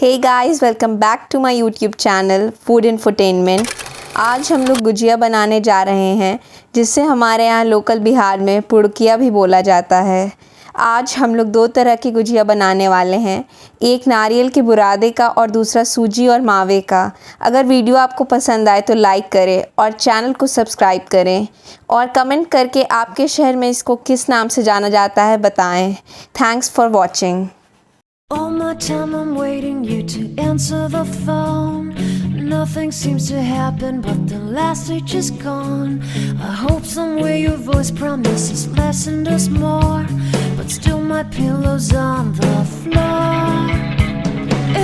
Hey guys, welcome back to my YouTube channel food infotainment. आज हम लोग गुजिया बनाने जा रहे हैं, जिससे हमारे यहाँ लोकल बिहार में पुड़किया भी बोला जाता है। आज हम लोग दो तरह की गुजिया बनाने वाले हैं, एक नारियल के बुरादे का और दूसरा सूजी और मावे का। अगर वीडियो आपको पसंद आए तो लाइक करें और चैनल को सब्सक्राइब करें और कमेंट करके आपके शहर में इसको किस नाम से जाना जाता है बताएं। Thanks for watching. All my time I'm waiting you to answer the phone. Nothing seems to happen but the last stage is gone. I hope somewhere your voice promises less and us more, but still my pillow's on the floor.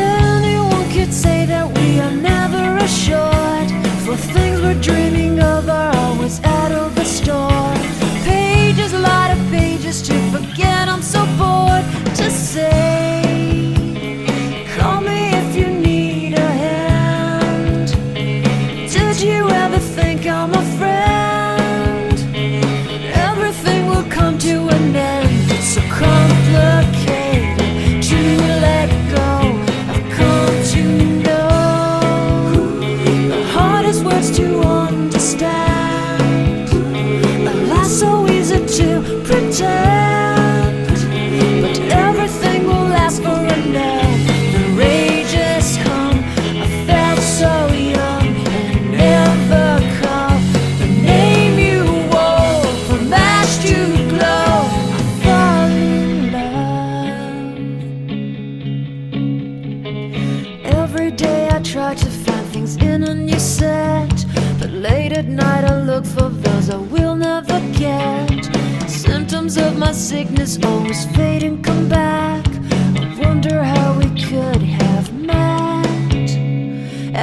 Anyone could say that we are never assured, for things we're dreaming of are always out of the store. Pages, a lot of pages to forget, I'm so bored to say. Call me if you need a hand. Did you ever think I'm a friend? Everything will come to an end. It's so complicated to let go. I've come to know the hardest words to understand. Alas, so easy to pretend, but everything will last for a night. Try to find things in a new set, but late at night I look for those I will never get. Symptoms of my sickness always fade and come back. I wonder how we could have met.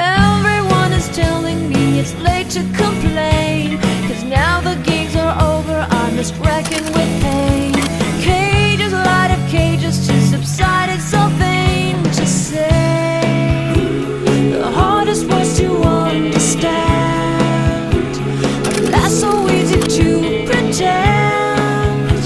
Everyone is telling me it's late to complain, 'cause now the games are over, I'm just wrecking with pain. Cages, light of cages to subside, it's so vain to say. The hardest words to understand. Alas, so easy to pretend,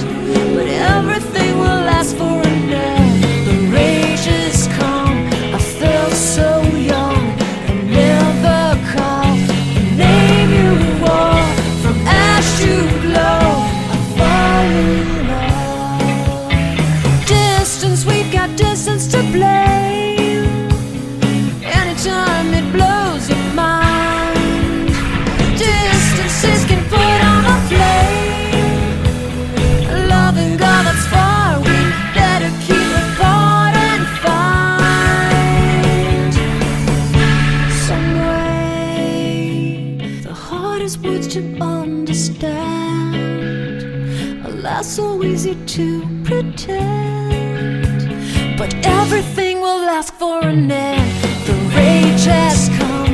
but everything will last for a night. The rage has come, I felt so young, and never called the name you wore. From ash to glow, I fall in love. Distance, we've got distance to blame. Anytime it blows your mind, distances can put on a flame. Loving God that's far, we better keep it apart and find some way. The hardest words to understand, alas, so easy to pretend, but everything will last for an end. The rage has come,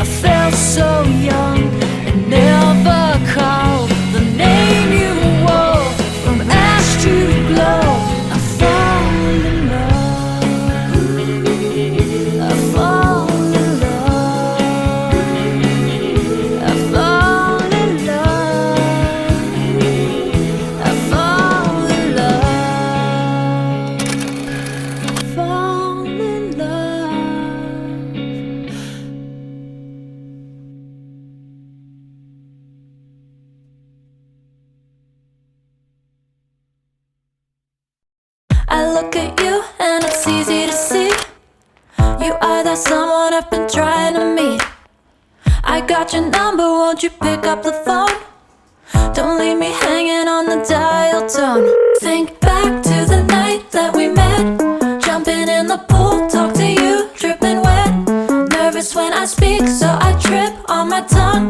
I felt so young, and never called the name you wore. From ash to glow, I fall in love. I fall in love. I fall in love. I fall in love. I fall in love. I look at you and it's easy to see you are that someone I've been trying to meet. I got your number, won't you pick up the phone? Don't leave me hanging on the dial tone. Think back to the night that we met, jumping in the pool, talk to you, dripping wet. Nervous when I speak, so I trip on my tongue.